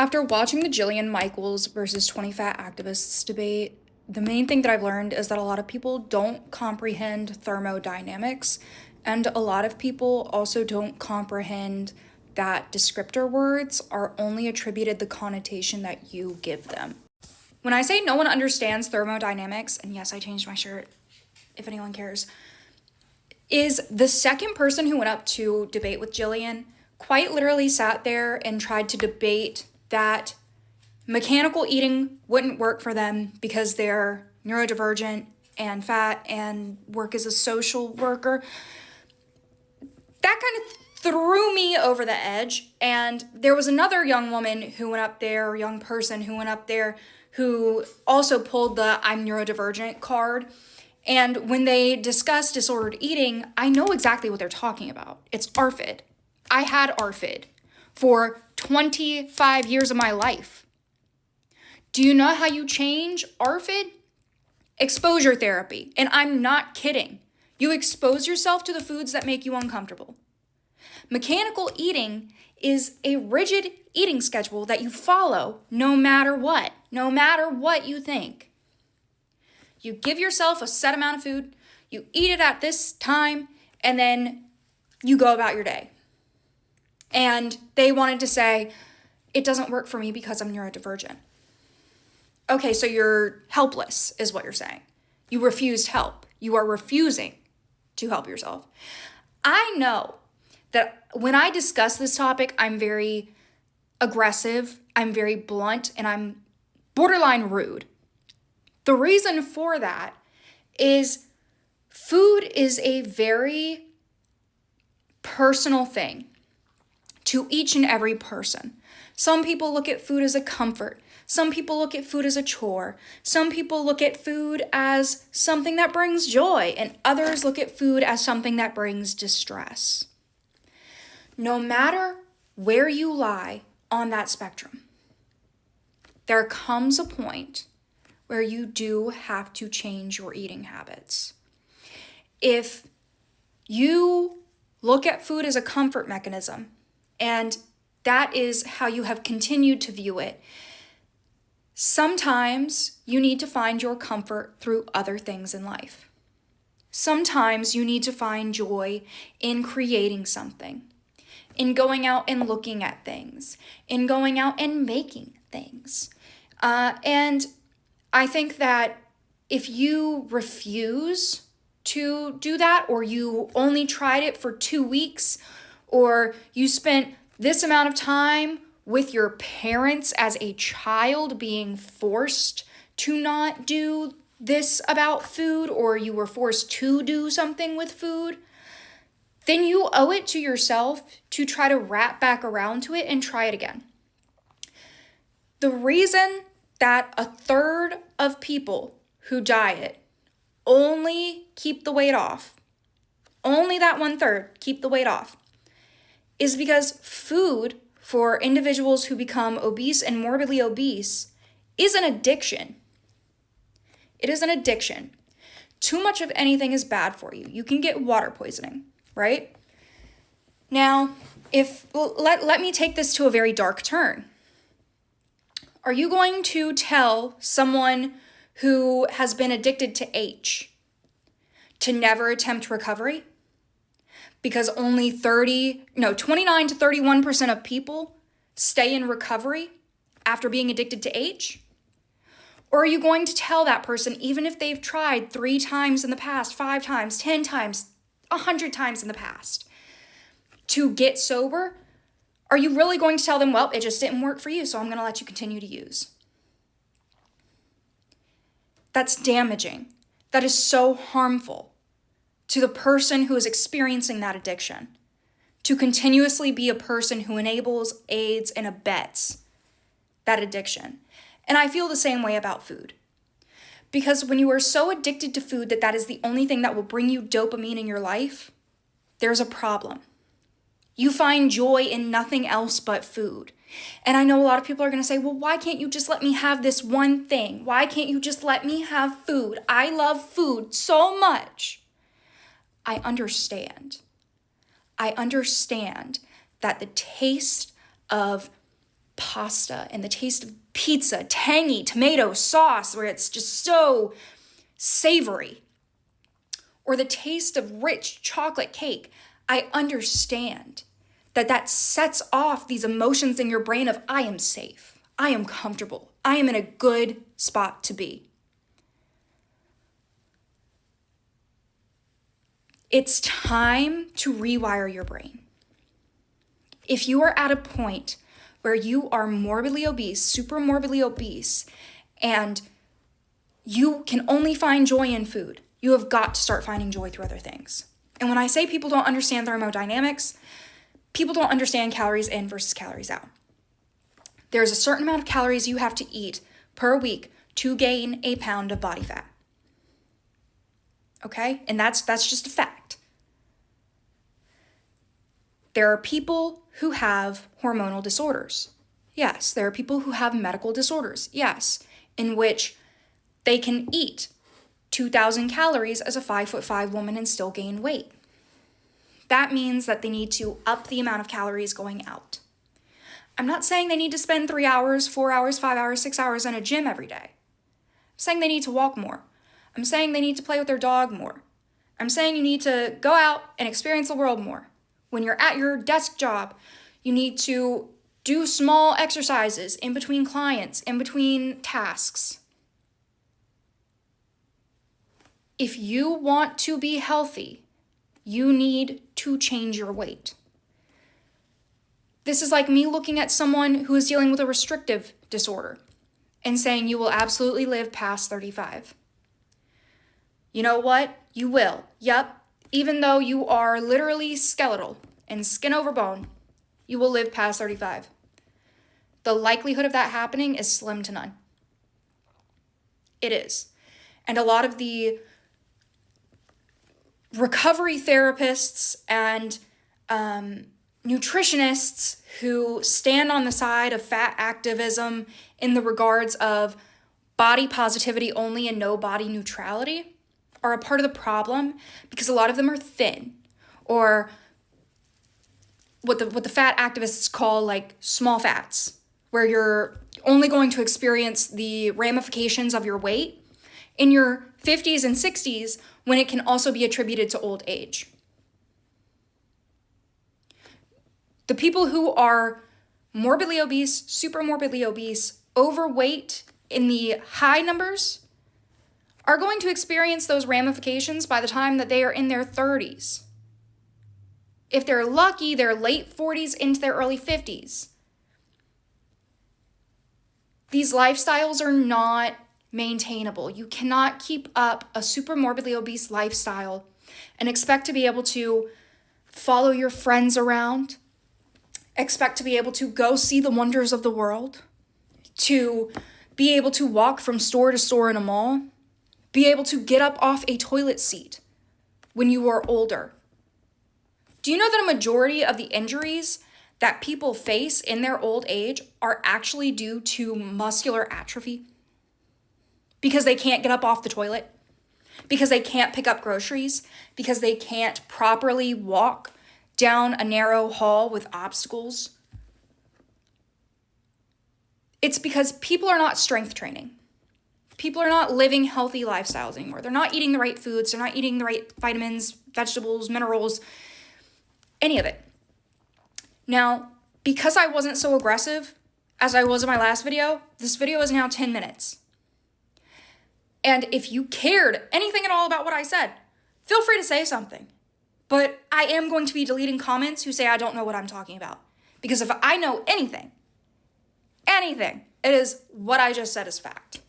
After watching the Jillian Michaels versus 20 Fat Activists debate, the main thing that I've learned is that a lot of people don't comprehend thermodynamics, and a lot of people also don't comprehend that descriptor words are only attributed the connotation that you give them. When I say no one understands thermodynamics, and yes, I changed my shirt, if anyone cares, is the second person who went up to debate with Jillian quite literally sat there and tried to debate that mechanical eating wouldn't work for them because they're neurodivergent and fat and work as a social worker. That kind of threw me over the edge. And there was another young woman who went up there, young person who went up there, who also pulled the I'm neurodivergent card. And when they discuss disordered eating, I know exactly what they're talking about. It's ARFID. I had ARFID for 25 years of my life. Do you know how you change ARFID? Exposure therapy. And I'm not kidding. You expose yourself to the foods that make you uncomfortable. Mechanical eating is a rigid eating schedule that you follow no matter what you think. You give yourself a set amount of food, you eat it at this time, and then you go about your day. And they wanted to say, it doesn't work for me because I'm neurodivergent. Okay, so you're helpless, is what you're saying. You refused help. You are refusing to help yourself. I know that when I discuss this topic, I'm very aggressive, I'm very blunt, and I'm borderline rude. The reason for that is food is a very personal thing to each and every person. Some people look at food as a comfort. Some people look at food as a chore. Some people look at food as something that brings joy, and others look at food as something that brings distress. No matter where you lie on that spectrum, there comes a point where you do have to change your eating habits. If you look at food as a comfort mechanism, and that is how you have continued to view it, sometimes you need to find your comfort through other things in life. Sometimes you need to find joy in creating something, in going out and looking at things, in going out and making things. And I think that if you refuse to do that, or you only tried it for 2 weeks, or you spent this amount of time with your parents as a child being forced to not do this about food, or you were forced to do something with food, then you owe it to yourself to try to wrap back around to it and try it again. The reason that 1/3 of people who diet only keep the weight off, only that 1/3 keep the weight off, is because food for individuals who become obese and morbidly obese is an addiction. It is an addiction. Too much of anything is bad for you. You can get water poisoning, right? Now, let me take this to a very dark turn. Are you going to tell someone who has been addicted to H to never attempt recovery? Because only 29 to 31% of people stay in recovery after being addicted to H? Or are you going to tell that person, even if they've tried 3 times in the past, 5 times, 10 times, 100 times in the past, to get sober? Are you really going to tell them, well, it just didn't work for you, so I'm going to let you continue to use? That's damaging. That is so harmful to the person who is experiencing that addiction, to continuously be a person who enables, aids, and abets that addiction. And I feel the same way about food. Because when you are so addicted to food that is the only thing that will bring you dopamine in your life, there's a problem. You find joy in nothing else but food. And I know a lot of people are going to say, well, why can't you just let me have this one thing? Why can't you just let me have food? I love food so much. I understand. I understand that the taste of pasta and the taste of pizza, tangy tomato sauce where it's just so savory, or the taste of rich chocolate cake, I understand that sets off these emotions in your brain of I am safe, I am comfortable, I am in a good spot to be. It's time to rewire your brain. If you are at a point where you are morbidly obese, super morbidly obese, and you can only find joy in food, you have got to start finding joy through other things. And when I say people don't understand thermodynamics, people don't understand calories in versus calories out. There's a certain amount of calories you have to eat per week to gain a pound of body fat. Okay? And that's just a fact. There are people who have hormonal disorders. Yes. There are people who have medical disorders. Yes. In which they can eat 2,000 calories as a 5'5" woman and still gain weight. That means that they need to up the amount of calories going out. I'm not saying they need to spend 3 hours, 4 hours, 5 hours, 6 hours in a gym every day. I'm saying they need to walk more. I'm saying they need to play with their dog more. I'm saying you need to go out and experience the world more. When you're at your desk job, you need to do small exercises in between clients, in between tasks. If you want to be healthy, you need to change your weight. This is like me looking at someone who is dealing with a restrictive disorder and saying you will absolutely live past 35. You know what? You will. Yep. Even though you are literally skeletal and skin over bone, you will live past 35. The likelihood of that happening is slim to none. It is. And a lot of the recovery therapists and nutritionists who stand on the side of fat activism in the regards of body positivity only and no body neutrality are a part of the problem, because a lot of them are thin, or what the fat activists call like small fats, where you're only going to experience the ramifications of your weight in your 50s and 60s, when it can also be attributed to old age. The people who are morbidly obese, super morbidly obese, overweight in the high numbers are going to experience those ramifications by the time that they are in their 30s. If they're lucky, they're late 40s into their early 50s. These lifestyles are not maintainable. You cannot keep up a super morbidly obese lifestyle and expect to be able to follow your friends around, expect to be able to go see the wonders of the world, to be able to walk from store to store in a mall, be able to get up off a toilet seat when you are older. Do you know that a majority of the injuries that people face in their old age are actually due to muscular atrophy? Because they can't get up off the toilet, because they can't pick up groceries, because they can't properly walk down a narrow hall with obstacles. It's because people are not strength training. People are not living healthy lifestyles anymore. They're not eating the right foods. They're not eating the right vitamins, vegetables, minerals, any of it. Now, because I wasn't so aggressive as I was in my last video, this video is now 10 minutes. And if you cared anything at all about what I said, feel free to say something. But I am going to be deleting comments who say I don't know what I'm talking about. Because if I know anything, it is what I just said is fact.